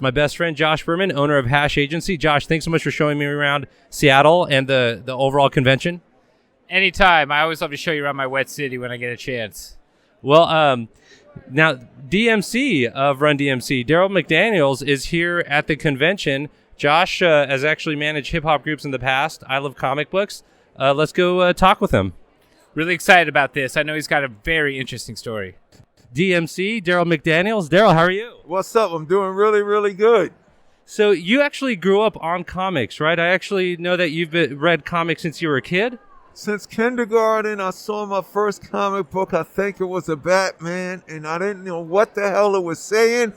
My best friend, Josh Berman, owner of Hash Agency. Josh, thanks so much for showing me around Seattle and the overall convention. Anytime. I always love to show you around my wet city when I get a chance. Well, now DMC of Run-DMC, Darryl McDaniels, is here at the convention. Josh has actually managed hip-hop groups in the past. I love comic books. Let's go talk with him. Really excited about this. I know he's got a very interesting story. DMC, Darryl McDaniels. Darryl, how are you? What's up? I'm doing really, really good. So you actually grew up on comics, right? I actually know that you've read comics since you were a kid. Since kindergarten, I saw my first comic book. I think it was a Batman, and I didn't know what the hell it was saying,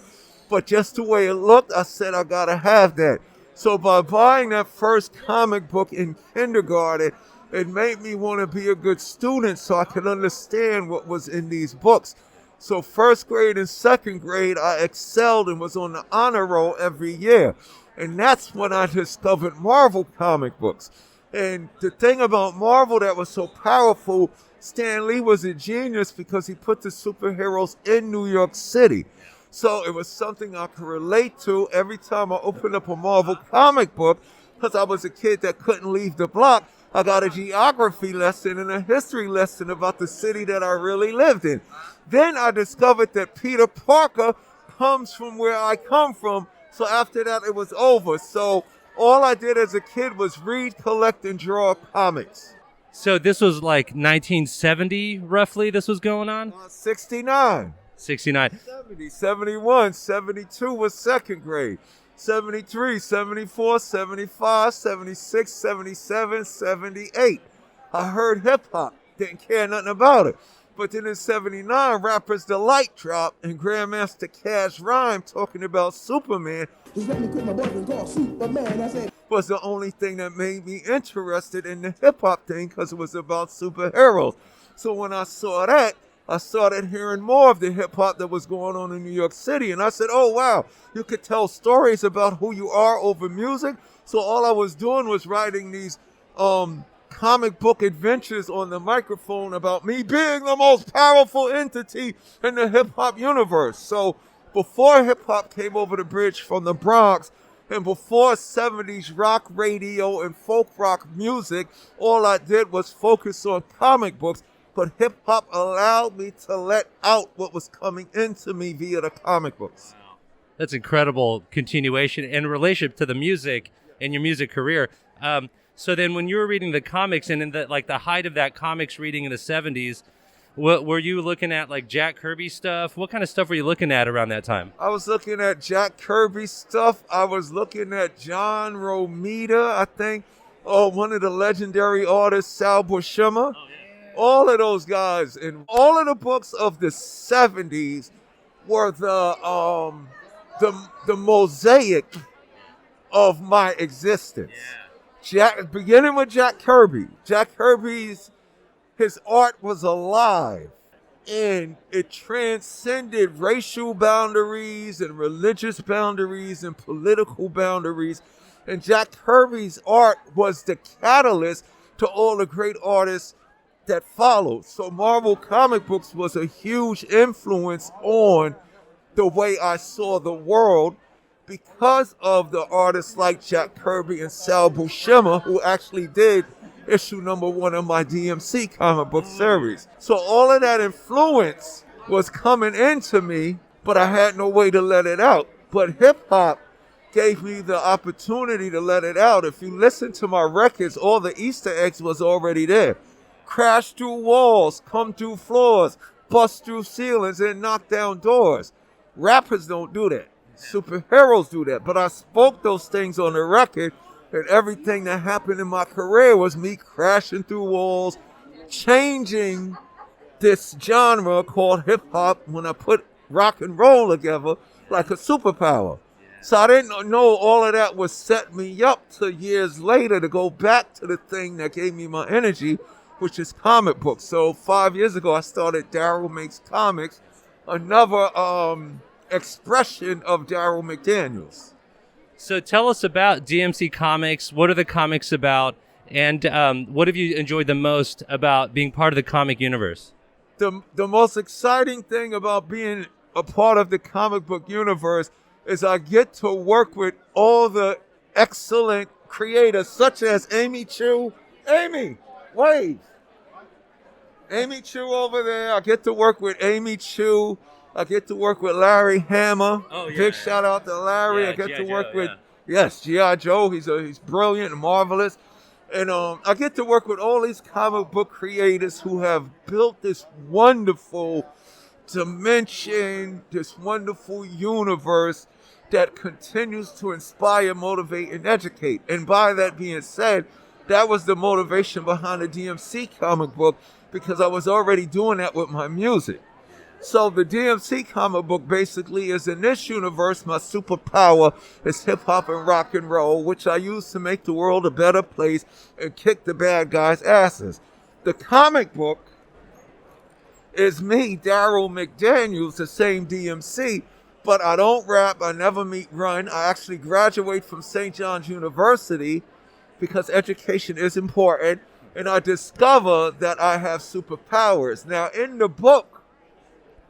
but just the way it looked, I said, I gotta have that. So by buying that first comic book in kindergarten, it made me want to be a good student so I could understand what was in these books. So first grade and second grade, I excelled and was on the honor roll every year. And that's when I discovered Marvel comic books. And the thing about Marvel that was so powerful, Stan Lee was a genius because he put the superheroes in New York City. So it was something I could relate to every time I opened up a Marvel comic book, because I was a kid that couldn't leave the block. I got a geography lesson and a history lesson about the city that I really lived in. Then I discovered that Peter Parker comes from where I come from. So after that, it was over. So all I did as a kid was read, collect, and draw comics. So this was like 1970, roughly, this was going on? 69. 69. 70, 71, 72 was second grade. 73, 74, 75, 76, 77, 78. I heard hip-hop, didn't care nothing about it. But then in 79, Rapper's Delight dropped, and Grandmaster Cash Rhyme talking about Superman was the only thing that made me interested in the hip-hop thing, because it was about superheroes. So when I saw that, I started hearing more of the hip-hop that was going on in New York City. And I said, oh, wow, you could tell stories about who you are over music. So all I was doing was writing these comic book adventures on the microphone about me being the most powerful entity in the hip-hop universe. So before hip-hop came over the bridge from the Bronx, and before 70s rock radio and folk rock music, all I did was focus on comic books. But hip-hop allowed me to let out what was coming into me via the comic books. Wow. That's incredible continuation in relationship to the music and your music career. So then when you were reading the comics and in the height of that comics reading in the 70s, what were you looking at, like Jack Kirby stuff? What kind of stuff were you looking at around that time? I was looking at Jack Kirby stuff. I was looking at John Romita, I think. One of the legendary artists, Sal Buscema. Oh, yeah. All of those guys, and all of the books of the 70s were the mosaic of my existence. Beginning with Jack Kirby. Jack Kirby's, his art was alive, and it transcended racial boundaries and religious boundaries and political boundaries. And Jack Kirby's art was the catalyst to all the great artists that followed. So Marvel comic books was a huge influence on the way I saw the world, because of the artists like Jack Kirby and Sal Buscema, who actually did issue number 1 of my DMC comic book series. So all of that influence was coming into me, but I had no way to let it out. But hip hop gave me the opportunity to let it out. If you listen to my records, all the Easter eggs was already there. Crash through walls, come through floors, bust through ceilings, and knock down doors. Rappers don't do that. Superheroes do that. But I spoke those things on the record, and everything that happened in my career was me crashing through walls, changing this genre called hip-hop when I put rock and roll together like a superpower. So I didn't know all of that was set me up to years later to go back to the thing that gave me my energy, which is comic books. So 5 years ago, I started Darryl Makes Comics, another expression of Darryl McDaniels. So tell us about DMC Comics. What are the comics about? And what have you enjoyed the most about being part of the comic universe? The most exciting thing about being a part of the comic book universe is I get to work with all the excellent creators such as Amy Chu. Amy, wave. Amy Chu over there. I get to work with Amy Chu. I get to work with Larry Hammer. Oh, yeah. Big shout out to Larry. Yeah, I get G.I. to work Joe, with, yeah. yes, G.I. Joe. He's brilliant and marvelous. And I get to work with all these comic book creators who have built this wonderful dimension, this wonderful universe that continues to inspire, motivate, and educate. And by that being said, that was the motivation behind the DMC comic book, because I was already doing that with my music. So the DMC comic book basically is, in this universe, my superpower is hip hop and rock and roll, which I use to make the world a better place and kick the bad guys' asses. The comic book is me, Darryl McDaniels, the same DMC, but I don't rap, I never meet Run. I actually graduate from St. John's University because education is important, and I discover that I have superpowers. Now, in the book,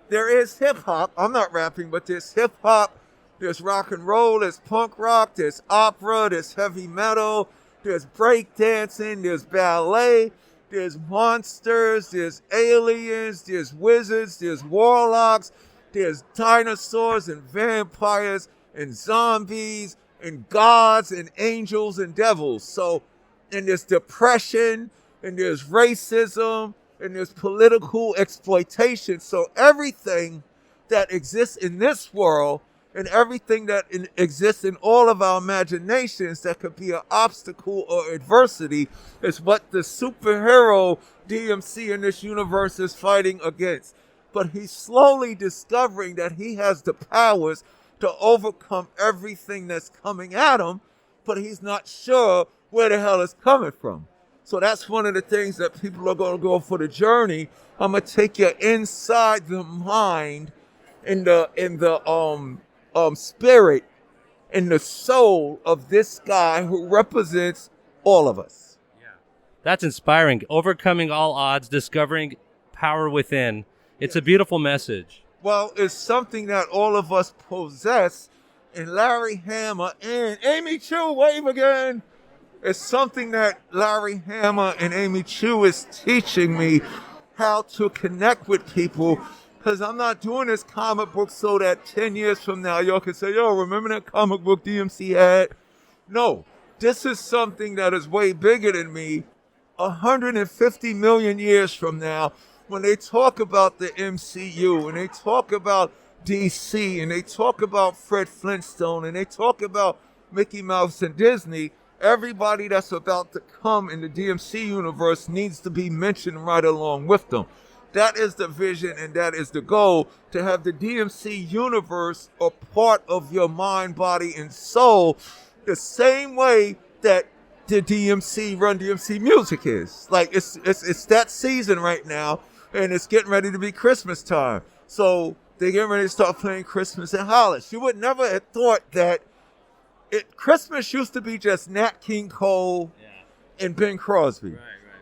there is hip-hop. I'm not rapping, but there's hip-hop, there's rock and roll, there's punk rock, there's opera, there's heavy metal, there's breakdancing, there's ballet, there's monsters, there's aliens, there's wizards, there's warlocks, there's dinosaurs and vampires and zombies and gods and angels and devils. So, and there's depression, and there's racism, and there's political exploitation. So everything that exists in this world and everything that exists in all of our imaginations that could be an obstacle or adversity is what the superhero DMC in this universe is fighting against. But he's slowly discovering that he has the powers to overcome everything that's coming at him, but he's not sure where the hell it's coming from. So that's one of the things that people are going to go for the journey. I'm going to take you inside the mind, in the spirit, in the soul of this guy who represents all of us. Yeah. That's inspiring. Overcoming all odds, discovering power within. It's a beautiful message. Well, it's something that all of us possess. And Larry Hammer and Amy Chu, wave again. It's something that Larry Hammer and Amy Chu is teaching me how to connect with people, because I'm not doing this comic book so that 10 years from now y'all can say, yo, remember that comic book DMC had? No, this is something that is way bigger than me. 150 million years from now, when they talk about the MCU and they talk about DC and they talk about Fred Flintstone and they talk about Mickey Mouse and Disney, everybody that's about to come in the DMC universe needs to be mentioned right along with them. That is the vision and that is the goal, to have the DMC universe a part of your mind, body, and soul, the same way that the DMC Run-DMC music is. Like, it's that season right now, and it's getting ready to be Christmas time. So they're getting ready to start playing Christmas in Hollis. You would never have thought that Christmas used to be just Nat King Cole and Ben Crosby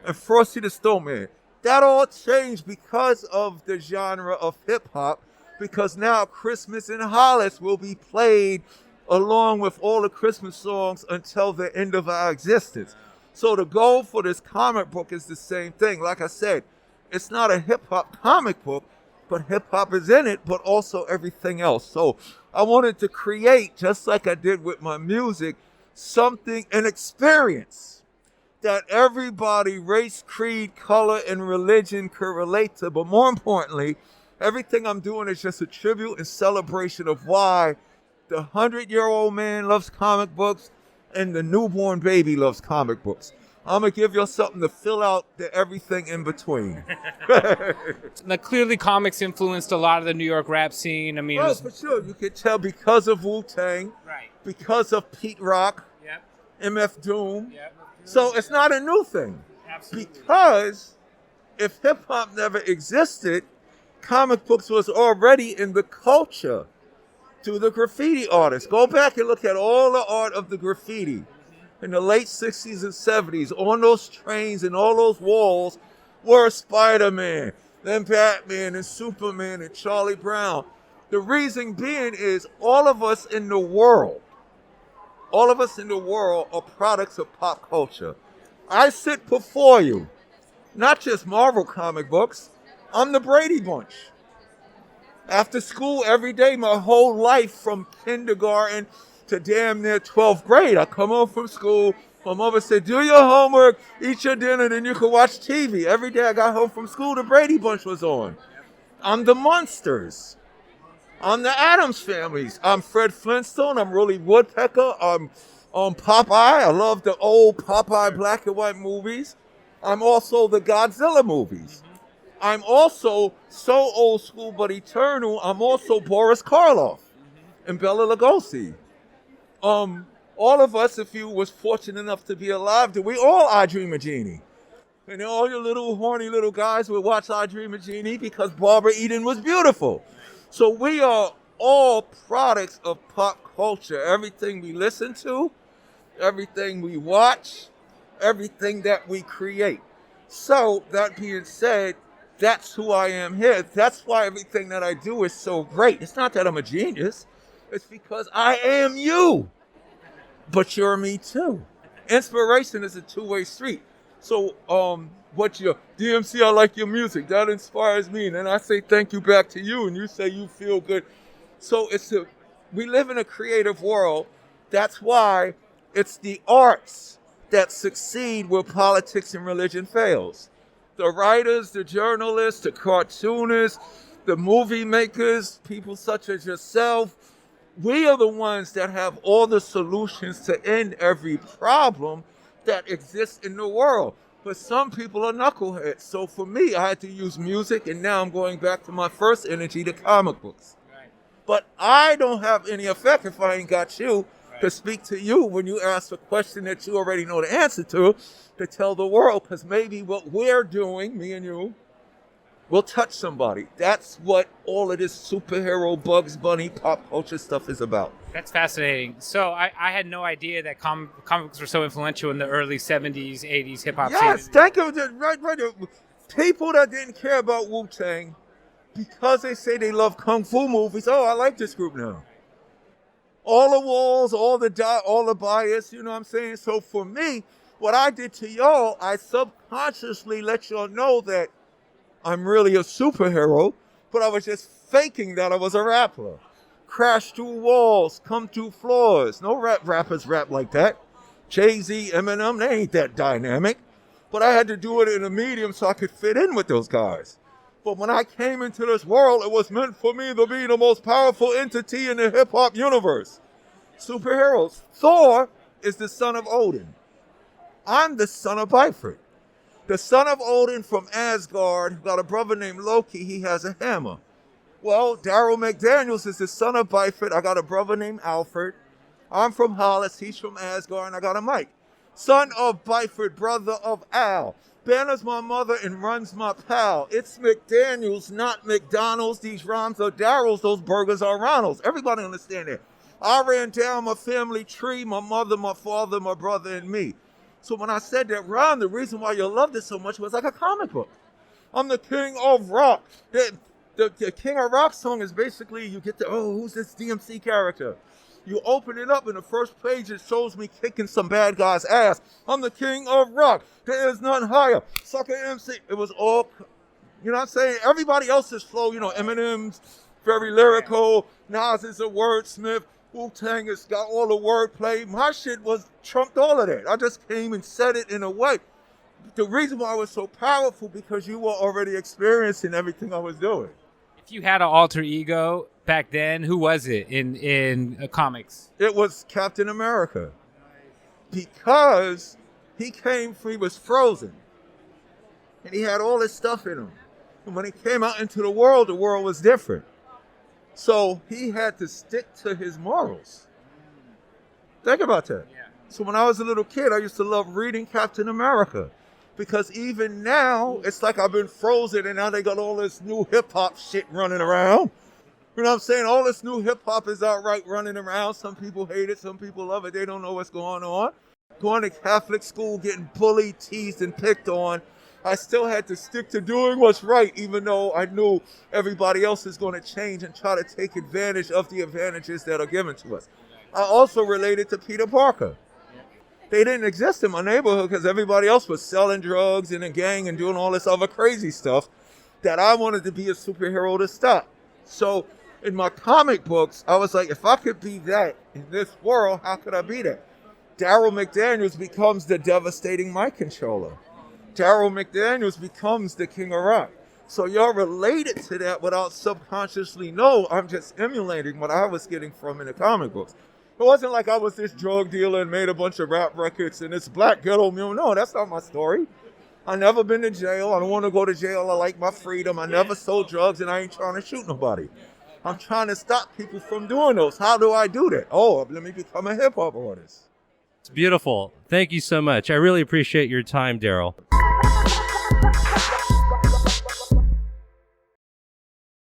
and Frosty the Snowman. That all changed because of the genre of hip-hop, because now Christmas in Hollis will be played along with all the Christmas songs until the end of our existence. So the goal for this comic book is the same thing. Like I said, it's not a hip-hop comic book, but hip-hop is in it, but also everything else. So I wanted to create, just like I did with my music, something, an experience that everybody, race, creed, color, and religion could relate to. But more importantly, everything I'm doing is just a tribute and celebration of why the 100-year-old man loves comic books and the newborn baby loves comic books. I'm going to give you something to fill out the everything in between. Now, clearly comics influenced a lot of the New York rap scene. I mean, Oh, for sure. You can tell because of Wu-Tang, right. because of Pete Rock, Yep. MF Doom. Yep. So it's not a new thing. Absolutely. Because if hip-hop never existed, comic books was already in the culture through the graffiti artists. Go back and look at all the art of the graffiti in the late 60s and 70s. On those trains and all those walls were Spider-Man, then Batman and Superman and Charlie Brown. The reason being is all of us in the world are products of pop culture. I sit before you, not just Marvel comic books. I'm the Brady Bunch. After school every day, my whole life from kindergarten to damn near 12th grade, I come home from school. My mother said, do your homework, eat your dinner, then you can watch TV. Every day I got home from school, the Brady Bunch was on. I'm the Monsters. I'm the Addams Families. I'm Fred Flintstone. I'm Rolly Woodpecker. I'm Popeye. I love the old Popeye black and white movies. I'm also the Godzilla movies. I'm also so old school but eternal. I'm also Boris Karloff and Bela Lugosi. All of us, if you was fortunate enough to be alive, we all I Dream of Jeannie. And all your little horny little guys would watch I Dream of Jeannie because Barbara Eden was beautiful. So we are all products of pop culture. Everything we listen to, everything we watch, everything that we create. So that being said, that's who I am here. That's why everything that I do is so great. It's not that I'm a genius. It's because I am you. But you're me too. Inspiration is a two-way street. So, what's your DMC? I like your music. That inspires me. And then I say thank you back to you, and you say you feel good. So we live in a creative world. That's why it's the arts that succeed where politics and religion fails. The writers, the journalists, the cartoonists, the movie makers, people such as yourself. We are the ones that have all the solutions to end every problem that exists in the world. But some people are knuckleheads. So for me, I had to use music, and now I'm going back to my first energy, the comic books. Right. But I don't have any effect if I ain't got you to speak to you when you ask a question that you already know the answer to tell the world, because maybe what we're doing, me and you, will touch somebody. That's what all of this superhero, Bugs Bunny, pop culture stuff is about. That's fascinating. So I had no idea that comics were so influential in the early 70s, 80s hip-hop scene. Yes, thank you. Right. People that didn't care about Wu-Tang, because they say they love Kung Fu movies, oh, I like this group now. All the walls, all the bias, you know what I'm saying? So for me, what I did to y'all, I subconsciously let y'all know that I'm really a superhero, but I was just faking that I was a rapper. Crash through walls, come through floors. No rappers rap like that. Jay-Z, Eminem, they ain't that dynamic. But I had to do it in a medium so I could fit in with those guys. But when I came into this world, it was meant for me to be the most powerful entity in the hip-hop universe. Superheroes. Thor is the son of Odin. I'm the son of Bifrost. The son of Odin from Asgard, who got a brother named Loki, he has a hammer. Well, Darryl McDaniels is the son of Bifrost. I got a brother named Alfred. I'm from Hollis, he's from Asgard, and I got a Mike. Son of Bifrost, brother of Al. Banner's my mother and runs my pal. It's McDaniels, not McDonald's. These rhymes are Darryl's, those burgers are Ronald's. Everybody understand that. I ran down my family tree, my mother, my father, my brother, and me. So when I said that rhyme, the reason why you loved it so much was like a comic book. I'm the king of rock. The King of Rock song is basically, you get who's this DMC character? You open it up, and the first page, it shows me kicking some bad guy's ass. I'm the king of rock. There is none higher. Sucker MC. It was all, you know what I'm saying? Everybody else's flow, Eminem's very lyrical. Nas is a wordsmith. Wu-Tang has got all the wordplay. My shit was trumped all of that. I just came and said it in a way. The reason why I was so powerful, because you were already experiencing everything I was doing. If you had an alter ego back then, who was it in comics? It was Captain America. Because he was frozen. And he had all this stuff in him. And when he came out into the world was different. So he had to stick to his morals. Think about that. Yeah. So when I was a little kid, I used to love reading Captain America. Because even now, it's like I've been frozen, and now they got all this new hip-hop shit running around. You know what I'm saying? All this new hip-hop is outright running around. Some people hate it, some people love it. They don't know what's going on. Going to Catholic school, getting bullied, teased, and picked on. I still had to stick to doing what's right, even though I knew everybody else is going to change and try to take advantage of the advantages that are given to us. I also related to Peter Parker. They didn't exist in my neighborhood because everybody else was selling drugs and a gang and doing all this other crazy stuff that I wanted to be a superhero to stop. So in my comic books, I was like, if I could be that in this world, how could I be that? Darryl McDaniels becomes the devastating mic controller. Darryl McDaniels becomes the King of Rock. So you're related to that without subconsciously know. I'm just emulating what I was getting from in the comic books. It wasn't like I was this drug dealer and made a bunch of rap records and this black ghetto mule. No, that's not my story. I never been to jail. I don't want to go to jail. I like my freedom. I never sold drugs and I ain't trying to shoot nobody. I'm trying to stop people from doing those. How do I do that? Oh, let me become a hip hop artist. It's beautiful. Thank you so much. I really appreciate your time, Darryl.